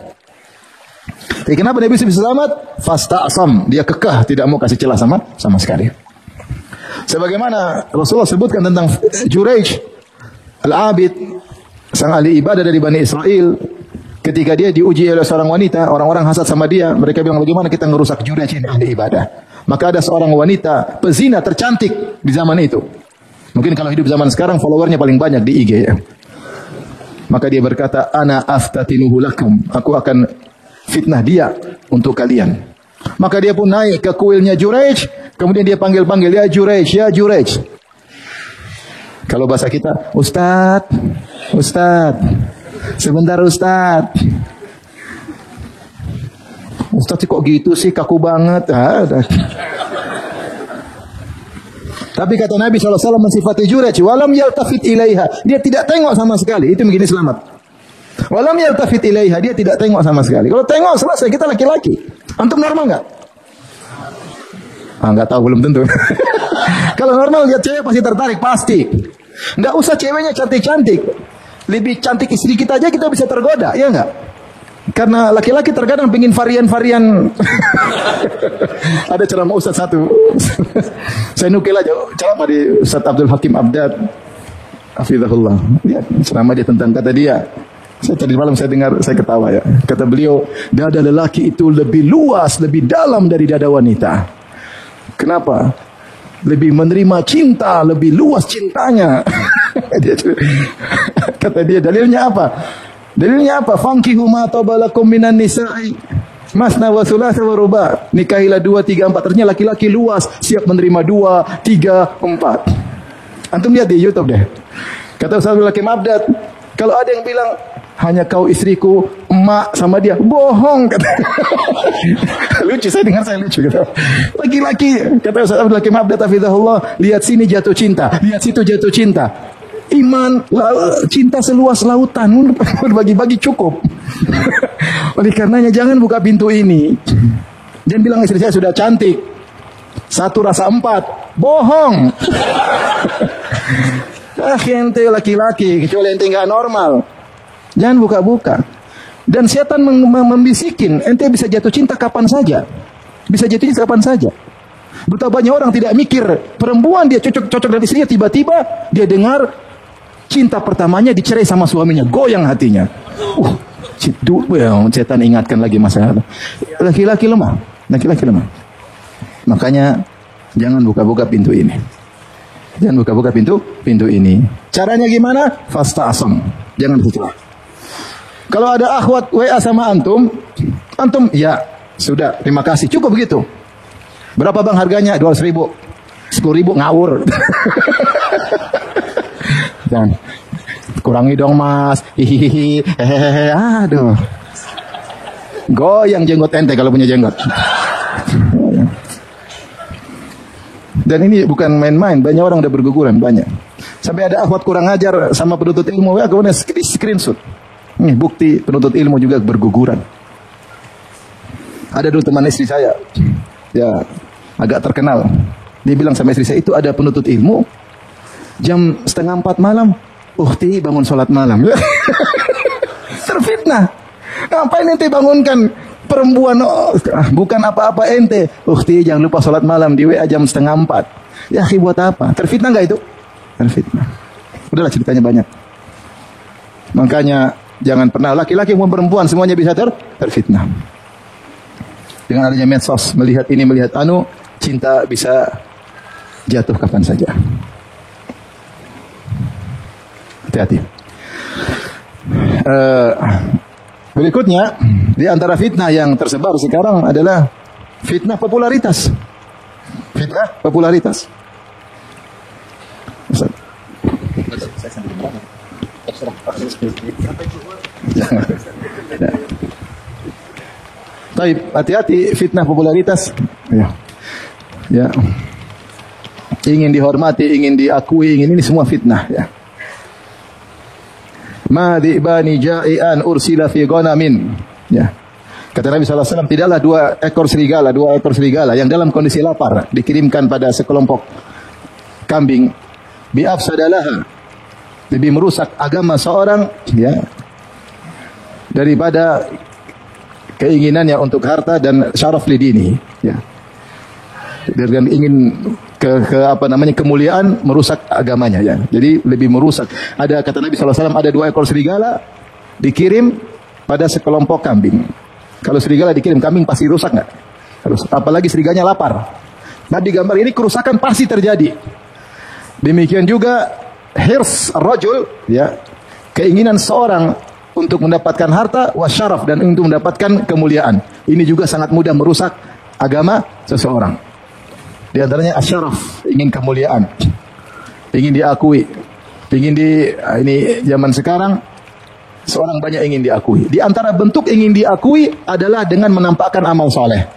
Tapi kenapa Nabi Yusuf bisa selamat? Fasta'sam, dia kekeh, tidak mau kasih celah sama sekali. Sebagaimana Rasulullah sebutkan tentang Juraij Al-Abid, sang ahli ibadah dari Bani Israel, ketika dia diuji oleh seorang wanita, orang-orang hasad sama dia, mereka bilang bagaimana kita ngerusak Juraij ini ahli ibadah. Maka ada seorang wanita pezina tercantik di zaman itu. Mungkin kalau hidup zaman sekarang followernya paling banyak di IG ya. Maka dia berkata, ana aftatinuhu lakum, aku akan fitnah dia untuk kalian. Maka dia pun naik ke kuilnya Juraij, kemudian dia panggil-panggil, ya Juraij, ya Juraij. Kalau bahasa kita, Ustaz, sebentar Ustaz. Ustaz kok gitu sih, kaku banget. Tapi kata Nabi SAW mensifati Juraij, walam yaltafit ilaiha, dia tidak tengok sama sekali. Itu begini selamat. Walam yaltafit ilaiha, dia tidak tengok sama sekali. Kalau tengok selesai, kita laki-laki. Antum normal enggak? Enggak tahu, belum tentu. Kalau normal lihat cewek pasti tertarik, pasti. Enggak usah ceweknya cantik-cantik. Lebih cantik istri kita aja kita bisa tergoda, ya enggak? Karena laki-laki terkadang pengin varian-varian. Ada ceramah Ustaz satu. Saya nukil aja ceramah di Ustaz Abdul Hakim Abdad, hafizahullah. Ya, ceramah dia tentang, kata dia, saya tadi malam saya dengar, saya ketawa ya. Kata beliau, dada lelaki itu lebih luas, lebih dalam dari dada wanita. Kenapa? Lebih menerima cinta, lebih luas cintanya. Kata dia, dalilnya apa? Dalilnya apa? Fankihu ma tabalakum minan nisa'i masna wa thulatha wa ruba'. Nikahilah 2, 3, 4. Ternyata laki-laki luas, siap menerima 2, 3, 4. Antum lihat di YouTube deh. Kata Ustaz Abdul Hakim Abdad, kalau ada yang bilang hanya kau istriku, emak sama dia, bohong kata. Lucu, saya dengar saya lucu kata. Laki-laki, kata Ustaz Abdul Hakim Abdad hafizahullah, lihat sini jatuh cinta, lihat situ jatuh cinta. Iman, cinta seluas lautan, berbagi-bagi cukup. Oleh karenanya jangan buka pintu ini. Jangan bilang istri saya sudah cantik, 1 rasa 4, bohong. Ente laki-laki, kecuali ente nggak normal, jangan buka-buka. Dan setan membisikin, ente bisa jatuh cinta kapan saja, bisa jatuh cinta kapan saja. Betapa banyak orang tidak mikir, perempuan dia cocok dengan istrinya, tiba-tiba dia dengar cinta pertamanya dicerai sama suaminya, goyang hatinya. Setan ingatkan lagi masalah. Laki-laki lemah, laki-laki lemah. Makanya jangan buka-buka pintu ini. Jangan buka-buka pintu ini. Caranya gimana? Fasta'sam. Jangan bercelah. Kalau ada akhwat WA sama antum, ya sudah, terima kasih, cukup begitu. Berapa bang harganya? 200.000, 10.000 ngawur. Jangan. Kurangi dong mas. Hihihi. Hehehe. Aduh. Goyang jenggot ente kalau punya jenggot. Dan ini bukan main-main, banyak orang udah berguguran, banyak. Sampai ada akhwat kurang ajar sama penuntut ilmu, ya kemudian screenshot. Nih bukti penuntut ilmu juga berguguran. Ada dulu teman istri saya, ya agak terkenal. Dia bilang sama istri saya, itu ada penuntut ilmu, jam 3:30 malam, ukhti bangun sholat malam. Terfitnah. Ngapain ente bangunkan perempuan? Bukan apa-apa ente. Ukhti jangan lupa sholat malam di WA jam 3:30. Ya buat apa? Terfitnah nggak itu? Terfitnah. Udahlah ceritanya banyak. Makanya jangan pernah laki-laki maupun perempuan semuanya bisa terfitnah. Dengan adanya medsos, melihat ini, melihat anu, cinta bisa jatuh kapan saja. Hati-hati. Berikutnya, di antara fitnah yang tersebar sekarang adalah fitnah popularitas. Fitnah popularitas. Baik, hati-hati fitnah popularitas. Ya. Ya. Ingin dihormati, ingin diakui, ingin ini semua fitnah, ya. Ma dhi'bani ja'ian ursila fi ghanamin. Ya. Kata Nabi SAW, tidaklah dua ekor serigala yang dalam kondisi lapar dikirimkan pada sekelompok kambing. Bi'afsadalaha. Lebih merusak agama seorang, ya, daripada keinginannya untuk harta dan syaraf lidini, ya. Dan ingin kemuliaan, merusak agamanya, ya. Jadi lebih merusak. Ada kata Nabi SAW, ada 2 ekor serigala dikirim pada sekelompok kambing. Kalau serigala dikirim kambing pasti rusak nggak? Apalagi seriganya lapar. Nah di gambar ini kerusakan pasti terjadi. Demikian juga hirs ar-rajul, ya, keinginan seorang untuk mendapatkan harta wasyaraf dan untuk mendapatkan kemuliaan. Ini juga sangat mudah merusak agama seseorang. Di antaranya asyaraf, ingin kemuliaan, ingin diakui, ini zaman sekarang seorang banyak ingin diakui. Di antara bentuk ingin diakui adalah dengan menampakkan amal soleh.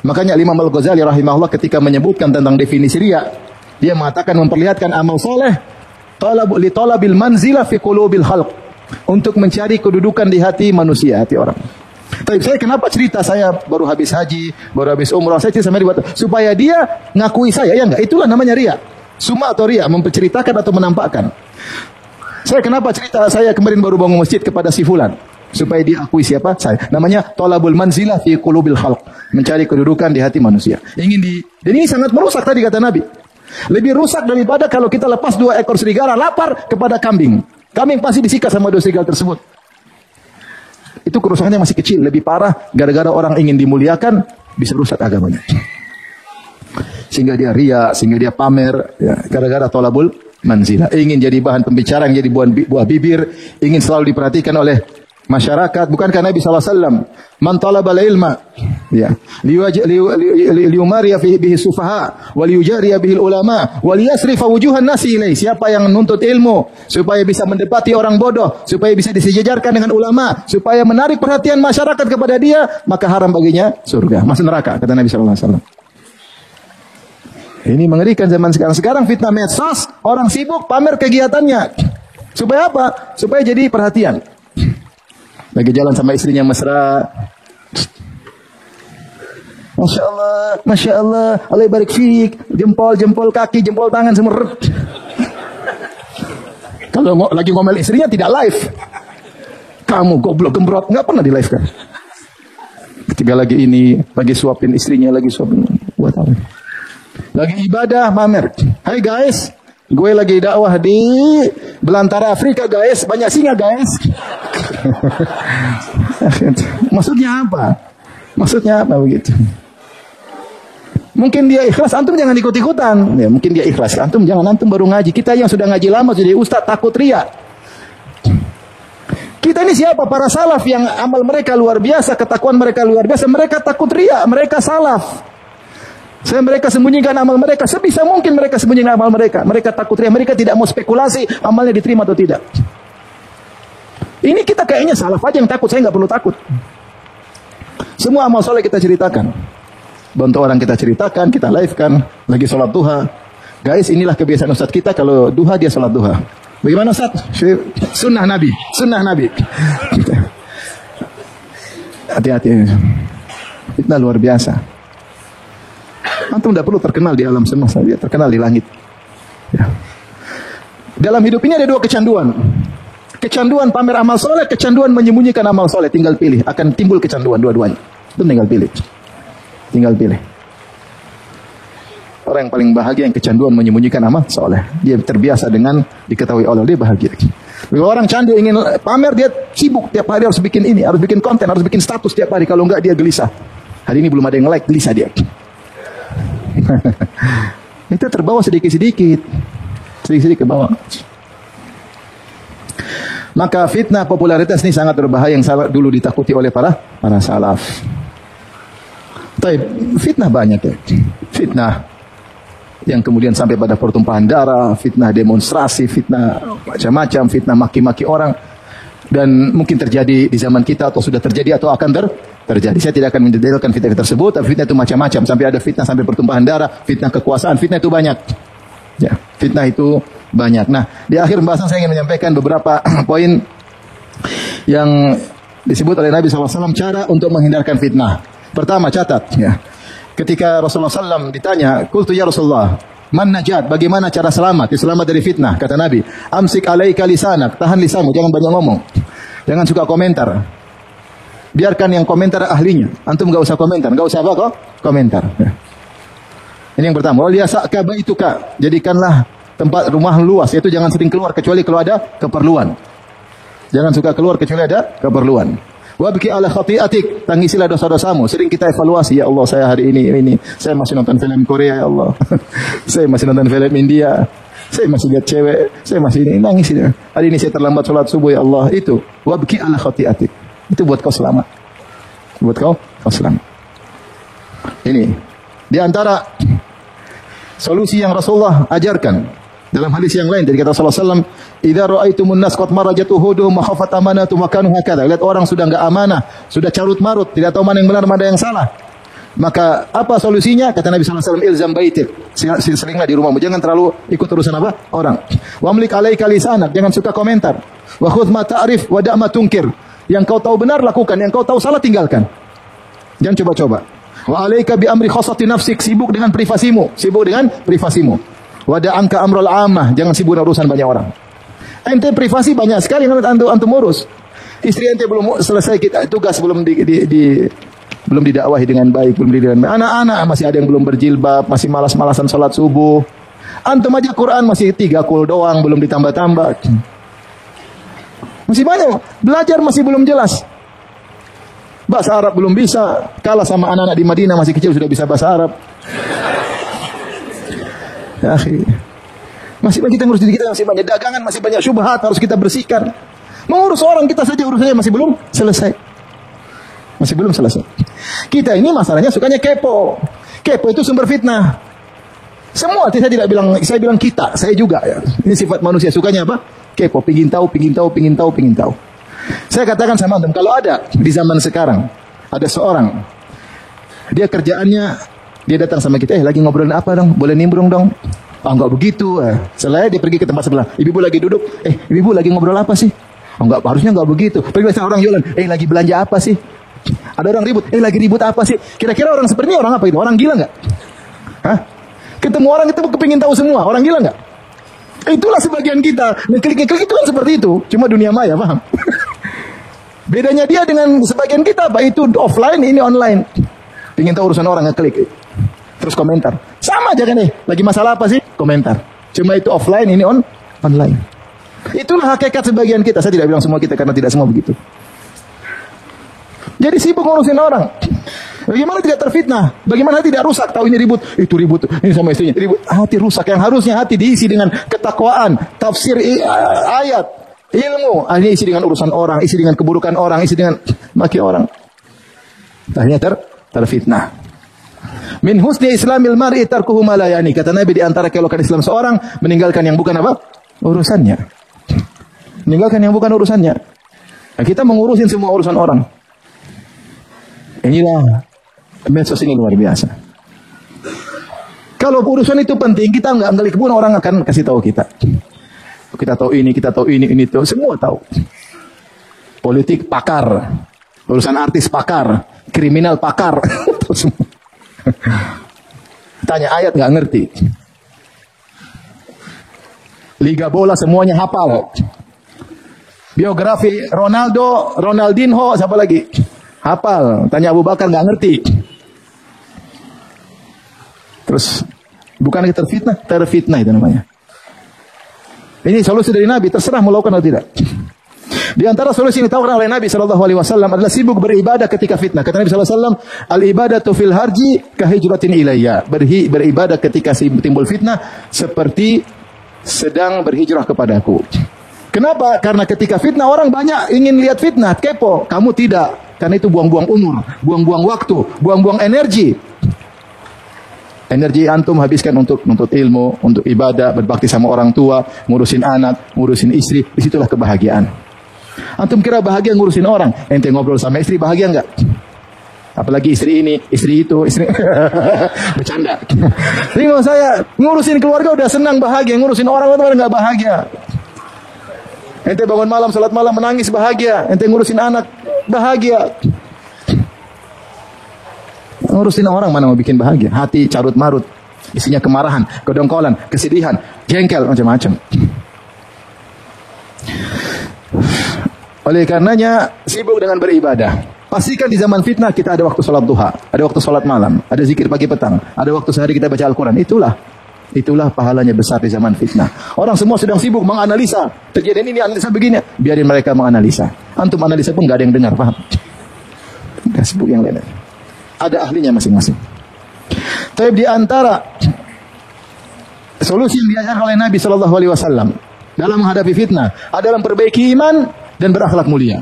Makanya Imam Al-Ghazali rahimahullah ketika menyebutkan tentang definisi riya, dia mengatakan memperlihatkan amal soleh li talabil manzilah fi qulubil khalq, untuk mencari kedudukan di hati manusia, hati orang. Tapi saya kenapa cerita saya baru habis haji, baru habis umrah, saya cerita sama dia supaya dia ngakui saya, ya enggak? Itulah namanya riya. Suma atau riya, menceritakan atau menampakkan. Saya kenapa cerita saya kemarin baru bangun masjid kepada si fulan, supaya dia akui siapa saya. Namanya talabul manzilah fi qulubil khalq, mencari kedudukan di hati manusia. Dan ini sangat merusak tadi kata Nabi. Lebih rusak daripada kalau kita lepas 2 ekor serigala lapar kepada kambing. Kambing pasti disikat sama 2 serigala tersebut. Itu kerusakannya masih kecil. Lebih parah gara-gara orang ingin dimuliakan, bisa rusak agamanya. Sehingga dia riya, sehingga dia pamer, ya, gara-gara tolabul manzilah. Ingin jadi bahan pembicaraan, jadi buah bibir, ingin selalu diperhatikan oleh masyarakat. Bukankah Nabi SAW, man talabal ilma, ya, liyumariya bihi sufaha, wa liyujariya bihi ulama, wa liyasrifa wujuhan nasi ilaih. Siapa yang menuntut ilmu supaya bisa mendepati orang bodoh, supaya bisa disejajarkan dengan ulama, supaya menarik perhatian masyarakat kepada dia, maka haram baginya surga, masuk neraka, kata Nabi SAW. Ini mengerikan zaman sekarang. Sekarang fitnah medsos, orang sibuk pamer kegiatannya. Supaya apa? Supaya jadi perhatian. Lagi jalan sama istrinya mesra. Masya Allah, Masya Allah, Allah barik fiik. Jempol kaki, jempol tangan semua. Kalau lagi ngomel istrinya tidak live. Kamu goblok gembrot, nggak pernah di live kan? Ketika lagi suapin istrinya, lagi suapin. Buat apa? Lagi ibadah, mamer. Hai guys, gue lagi dakwah di belantara Afrika guys, banyak singa guys. Maksudnya apa? Maksudnya apa begitu? Mungkin dia ikhlas, antum jangan ikut-ikutan. Ya, mungkin dia ikhlas, antum jangan, antum baru ngaji. Kita yang sudah ngaji lama, jadi ustaz takut riya. Kita ini siapa? Para salaf yang amal mereka luar biasa, ketakwaan mereka luar biasa. Mereka takut riya, mereka salaf. Mereka sembunyikan amal mereka. Sebisa mungkin mereka sembunyikan amal mereka. Mereka takut riya. Mereka tidak mau spekulasi amalnya diterima atau tidak. Ini kita kayaknya salaf aja yang takut. Saya nggak perlu takut. Semua amal soleh kita ceritakan. Bantu orang kita ceritakan, kita live-kan. Lagi sholat duha. Guys, inilah kebiasaan Ustaz kita. Kalau duha, dia sholat duha. Bagaimana Ustaz? Sunnah Nabi. Sunnah Nabi. Hati-hati. Fitnah luar biasa. Antum tidak perlu terkenal di alam semesta. Dia terkenal di langit. Ya. Dalam hidup ini ada dua kecanduan. Kecanduan pamer amal soleh, kecanduan menyembunyikan amal soleh. Tinggal pilih. Akan timbul kecanduan dua-duanya. Itu tinggal pilih. Tinggal pilih. Orang yang paling bahagia yang kecanduan menyembunyikan amal soleh. Dia terbiasa dengan diketahui Allah, dia bahagia. Kalau orang candu ingin pamer, dia sibuk tiap hari harus bikin ini, harus bikin konten, harus bikin status tiap hari. Kalau enggak dia gelisah. Hari ini belum ada yang like, gelisah dia. Itu terbawa sedikit-sedikit. Sedikit-sedikit ke bawah. Maka fitnah popularitas ini sangat berbahaya yang dulu ditakuti oleh para salaf. Fitnah banyak ya. Fitnah yang kemudian sampai pada pertumpahan darah, fitnah demonstrasi, fitnah macam-macam, fitnah maki-maki orang. Dan mungkin terjadi di zaman kita atau sudah terjadi atau akan terjadi. Saya tidak akan mendetailkan fitnah tersebut, tapi fitnah itu macam-macam. Sampai ada fitnah sampai pertumpahan darah, fitnah kekuasaan, fitnah itu banyak. Ya, fitnah itu banyak. Nah, di akhir pembahasan saya ingin menyampaikan beberapa poin yang disebut oleh Nabi SAW cara untuk menghindarkan fitnah. Pertama, catat ya. Ketika Rasulullah SAW ditanya, "Qultu ya Rasulullah, man najat? Bagaimana cara selamat? Selamat dari fitnah." Kata Nabi, "Amsik alaika lisanak." Tahan lisanmu, jangan banyak ngomong. Jangan suka komentar. Biarkan yang komentar ahlinya. Antum enggak usah komentar, enggak usah apa kok? Komentar. Ya. Ini yang pertama. Wal yasaka baituka. Jadikanlah tempat rumah luas, yaitu jangan sering keluar kecuali kalau ada keperluan. Jangan suka keluar kecuali ada keperluan. Wabki ala khati'atik, tangisilah dosa-dosamu. Sering kita evaluasi, ya Allah saya hari ini saya masih nonton film Korea ya Allah. Saya masih nonton film India. Saya masih lihat cewek, saya masih ini nangis ini. Hari ini saya terlambat sholat subuh ya Allah. Itu wabki ala khati'atik. Itu buat kau selamat. Buat kau selamat. Ini di antara solusi yang Rasulullah ajarkan. Dalam hadis yang lain dari kata Rasulullah SAW, "Idza ra'aitumun nas qad marajatu huduhum wa khafat amanatuhum wa kanu hakadha." Lihat orang sudah enggak amanah, sudah carut marut, tidak tahu mana yang benar, mana yang salah. Maka apa solusinya? Kata Nabi SAW, "Ilzam baitik." Seringlah di rumahmu, jangan terlalu ikut urusan apa? Orang. "Wa amlik alaika lisanak." Jangan suka komentar. "Wa khudh ma ta'rif wa da' ma tunkir." Yang kau tahu benar lakukan, yang kau tahu salah tinggalkan. Jangan coba-coba. "Wa alaika bi amri khassati nafsik." Sibuk dengan privasimu, sibuk dengan privasimu. Wada angka amrul amah, jangan sibuk urusan banyak orang. Ente privasi banyak sekali yang antum urus. Istri ente belum selesai tugas, belum belum didakwahi dengan baik, belum dididik dengan baik. Anak-anak masih ada yang belum berjilbab, masih malas-malasan salat subuh. Antum aja Quran masih 3 kul doang, belum ditambah-tambah. Masih banyak, belajar masih belum jelas. Bahasa Arab belum bisa, kalah sama anak-anak di Madinah masih kecil sudah bisa bahasa Arab. Ya, masih banyak kita ngurus diri kita, masih banyak dagangan, masih banyak syubhat harus kita bersihkan. Mengurus orang kita saja urusannya masih belum selesai. Masih belum selesai. Kita ini masalahnya sukanya kepo. Kepo itu sumber fitnah. Semua saya tidak bilang, saya bilang kita, saya juga ya. Ini sifat manusia, sukanya apa? Kepo, pingin tahu. Saya katakan sama antum, kalau ada di zaman sekarang ada seorang dia kerjaannya dia datang sama kita, lagi ngobrolin apa dong? Boleh nimbrung dong? Oh, enggak begitu. Setelah dia pergi ke tempat sebelah, ibu lagi duduk. Ibu lagi ngobrol apa sih? Oh, enggak, harusnya enggak begitu. Pergi sama orang jualan, lagi belanja apa sih? Ada orang ribut, lagi ribut apa sih? Kira-kira orang seperti ini orang apa itu? Orang gila enggak? Hah? Ketemu orang itu kepingin tahu semua. Orang gila enggak? Itulah sebagian kita. Ngeklik itu kan seperti itu. Cuma dunia maya, paham? Bedanya dia dengan sebagian kita, apa? Itu offline, ini online. Pingin tahu urusan orang, ngeklik. Terus komentar. Sama aja kan nih. Lagi masalah apa sih? Komentar. Cuma itu offline, ini online. Itulah hakikat sebagian kita. Saya tidak bilang semua kita karena tidak semua begitu. Jadi sibuk ngurusin orang. Bagaimana tidak terfitnah? Bagaimana tidak rusak? Tahu ini ribut, itu ribut. Ini sama istrinya ribut. Hati rusak. Yang harusnya hati diisi dengan ketakwaan, tafsir ayat, ilmu. Ini isi dengan urusan orang, isi dengan keburukan orang, isi dengan maki orang. Akhirnya terfitnah. Min husni islamil mar'i tarkuhu ma la yani. Kata Nabi, di antara keelokan Islam seorang meninggalkan yang bukan apa? Urusannya. Meninggalkan yang bukan urusannya. Nah, kita mengurusin semua urusan orang. Inilah medsos ini luar biasa. Kalau urusan itu penting, kita nggak ngelik pun orang akan kasih tahu kita. Kita tahu ini, ini tahu, semua tahu. Politik pakar, urusan artis pakar, kriminal pakar, tahu semua. Tanya ayat nggak ngerti. Liga bola semuanya hafal. Biografi Ronaldo, Ronaldinho, siapa lagi? Hafal. Tanya Abu Bakar nggak ngerti. Terus bukan terfitnah, terfitnah itu namanya. Ini solusi dari Nabi, terserah mau lakukan atau tidak. Di antara solusi yang ditawarkan oleh Nabi SAW adalah sibuk beribadah ketika fitnah. Kata Nabi SAW, al-ibadatu fil harji kahijratin ilayya. Beribadah ketika timbul fitnah seperti sedang berhijrah kepadaku. Kenapa? Karena ketika fitnah orang banyak ingin lihat fitnah, kepo. Kamu tidak. Karena itu buang-buang umur, buang-buang waktu, buang-buang energi. Energi antum habiskan untuk menuntut ilmu, untuk ibadah, berbakti sama orang tua, ngurusin anak, ngurusin istri. Disitulah kebahagiaan. Antum kira bahagia ngurusin orang? Ente ngobrol sama istri bahagia enggak? Apalagi istri ini, istri itu, istri bercanda. Jadi maksud saya ngurusin keluarga udah senang bahagia, ngurusin orang itu enggak bahagia. Ente bangun malam, salat malam menangis bahagia. Ente ngurusin anak bahagia. Ngurusin orang mana mau bikin bahagia? Hati carut marut, isinya kemarahan, kedongkolan, kesedihan, jengkel, macam-macam. Oleh karenanya sibuk dengan beribadah. Pastikan di zaman fitnah kita ada waktu salat duha, ada waktu salat malam, ada zikir pagi petang, ada waktu sehari kita baca Al-Quran. Itulah pahalanya besar di zaman fitnah. Orang semua sedang sibuk menganalisa. Terjadi ini, analisa begini. Biarin mereka menganalisa. Antum analisa pun nggak ada yang dengar, paham? Nggak sibuk yang lain. Ada ahlinya masing-masing. Tapi di antara solusi yang diajarkan oleh Nabi SAW dalam menghadapi fitnah adalah memperbaiki iman dan berakhlak mulia.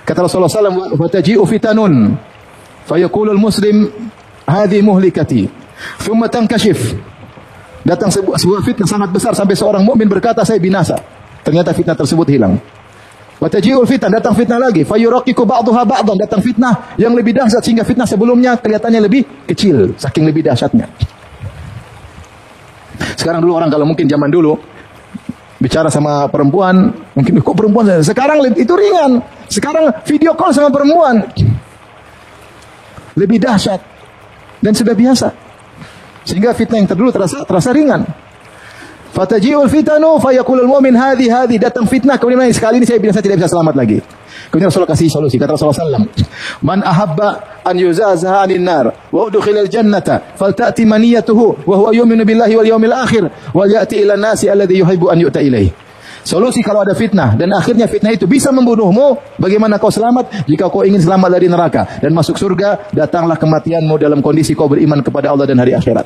Kata Rasulullah SAW, "Wataji'u fitanun, fayaqulul muslim, hadhi muhlikati, thumma tankashif." Datang sebuah fitnah sangat besar sampai seorang mukmin berkata, saya binasa. Ternyata fitnah tersebut hilang. Wataji'ul fitan, datang fitnah lagi. Fayuraqiqu ba'daha ba'dan, datang fitnah yang lebih dahsyat sehingga fitnah sebelumnya kelihatannya lebih kecil, saking lebih dahsyatnya. Sekarang dulu orang kalau mungkin zaman dulu bicara sama perempuan, mungkin kok perempuan, sekarang itu ringan. Sekarang video call sama perempuan lebih dahsyat dan sudah biasa. Sehingga fitnah yang terdulu terasa ringan. Fataji'ul fitanu fayaqulul mu'min hadhi, datang fitnah kemudian sekali ini saya binasa tidak bisa selamat lagi. Kemudian Rasulullah kasih solusi. Kata Rasulullah SAW, "Man ahabba an yuzazaha 'anil nar wa udkhilal jannata falta'ti maniyatuhu wa huwa yu'minu billahi wal yawmil akhir wal ya'ti ila nasi alladhi yuhibbu an yu'ta ilaihi." Solusi kalau ada fitnah dan akhirnya fitnah itu bisa membunuhmu, bagaimana kau selamat? Jika kau ingin selamat dari neraka dan masuk surga, datanglah kematianmu dalam kondisi kau beriman kepada Allah dan hari akhirat.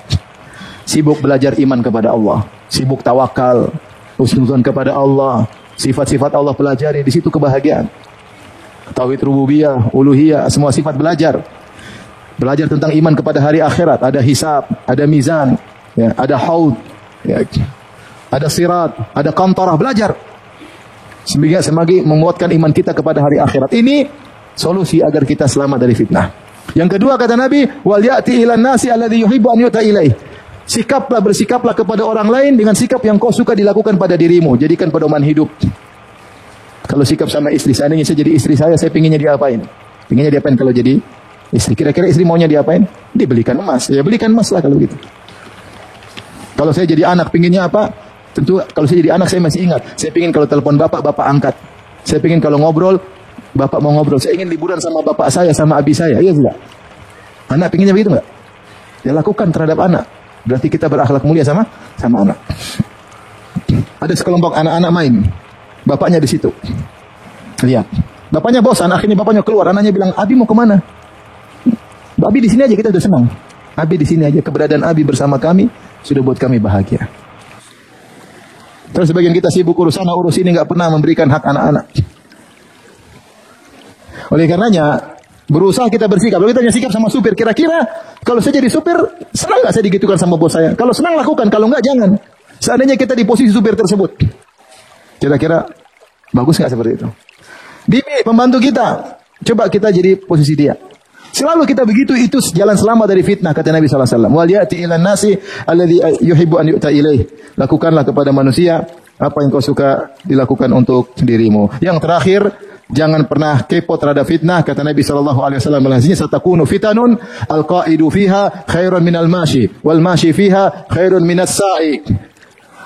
Sibuk belajar iman kepada Allah, sibuk tawakal, husnuzan kepada Allah, sifat-sifat Allah pelajari, di situ kebahagiaan. Tauhid rububiyah, uluhiyah, semua sifat belajar. Belajar tentang iman kepada hari akhirat, ada hisab, ada mizan, ya, ada haud, ya, ada sirat, ada qantarah, belajar. Semakin menguatkan iman kita kepada hari akhirat. Ini solusi agar kita selamat dari fitnah. Yang kedua kata Nabi, wal ya'ti ilan nasi alladhi yuhibbu an yu'ta ilaih. Bersikaplah kepada orang lain dengan sikap yang kau suka dilakukan pada dirimu. Jadikan pedoman hidup. Kalau sikap sama istri, seandainya saya jadi istri saya pinginnya diapain? Pinginnya diapain kalau jadi istri? Kira-kira istri maunya diapain? Dibelikan emas. Ya belikan emas lah kalau gitu. Kalau saya jadi anak, pinginnya apa? Tentu kalau saya jadi anak saya masih ingat. Saya pingin kalau telepon bapak angkat. Saya pingin kalau ngobrol, bapak mau ngobrol. Saya ingin liburan sama bapak saya, sama abi saya. Iya tidak? Anak pinginnya begitu enggak? Ya lakukan terhadap anak. Berarti kita berakhlak mulia sama anak. Ada sekelompok anak-anak main. Bapaknya di situ. Lihat. Bapaknya bosan, akhirnya bapaknya keluar. Anaknya bilang, "Abi mau kemana?" "Abi di sini aja, kita udah senang. Abi di sini aja, keberadaan Abi bersama kami sudah buat kami bahagia." Terus sebagian kita sibuk urus sana, urus ini, nggak pernah memberikan hak anak-anak. Oleh karenanya, berusaha kita bersikap. Kalau kita punya sikap sama supir, kira-kira kalau saya jadi supir, senang nggak saya digitukan sama bos saya? Kalau senang lakukan, kalau nggak jangan. Seandainya kita di posisi supir tersebut, kira-kira bagus nggak seperti itu? Bibi, pembantu kita, coba kita jadi posisi dia. Selalu kita begitu, itu jalan selamat dari fitnah, kata Nabi sallallahu alaihi wasallam. Wal ya'ti ilan nasi alladhi yuhibbu an yu'ta ilaih. Lakukanlah kepada manusia apa yang kau suka dilakukan untuk dirimu. Yang terakhir, jangan pernah kepo terhadap fitnah, kata Nabi sallallahu alaihi wasallam. Lahzinya satakunu fitanun al-qa'idu fiha khairun minal mashi wal mashi fiha khairun minas sa'i.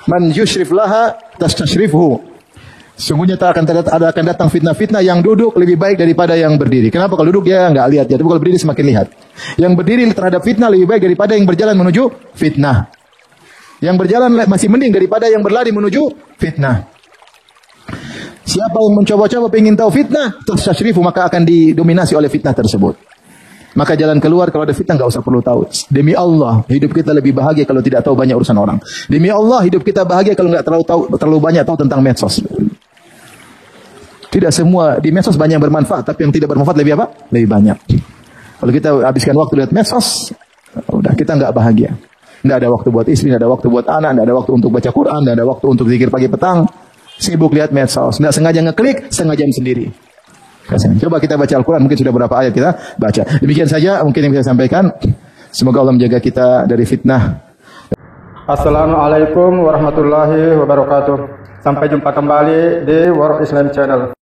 Man yushrif laha tastashrifhu. Sungguhnya akan datang fitnah-fitnah yang duduk lebih baik daripada yang berdiri. Kenapa? Kalau duduk dia enggak lihat, tapi kalau berdiri semakin lihat. Yang berdiri terhadap fitnah lebih baik daripada yang berjalan menuju fitnah. Yang berjalan masih mending daripada yang berlari menuju fitnah. Siapa yang mencoba-coba ingin tahu fitnah, tasyasyrifu, maka akan didominasi oleh fitnah tersebut. Maka jalan keluar kalau ada fitnah enggak usah perlu tahu. Demi Allah, hidup kita lebih bahagia kalau tidak tahu banyak urusan orang. Demi Allah, hidup kita bahagia kalau enggak terlalu banyak tahu tentang medsos. Tidak semua di medsos banyak yang bermanfaat, tapi yang tidak bermanfaat lebih apa? Lebih banyak. Kalau kita habiskan waktu lihat medsos, udah kita enggak bahagia. Enggak ada waktu buat istri, enggak ada waktu buat anak, enggak ada waktu untuk baca Quran, enggak ada waktu untuk zikir pagi petang. Sibuk lihat medsos, enggak sengaja ngeklik, setengah jam sendiri. Coba kita baca Al-Quran, mungkin sudah berapa ayat kita baca. Demikian saja mungkin yang bisa saya sampaikan. Semoga Allah menjaga kita dari fitnah. Assalamualaikum warahmatullahi wabarakatuh. Sampai jumpa kembali di World Islam Channel.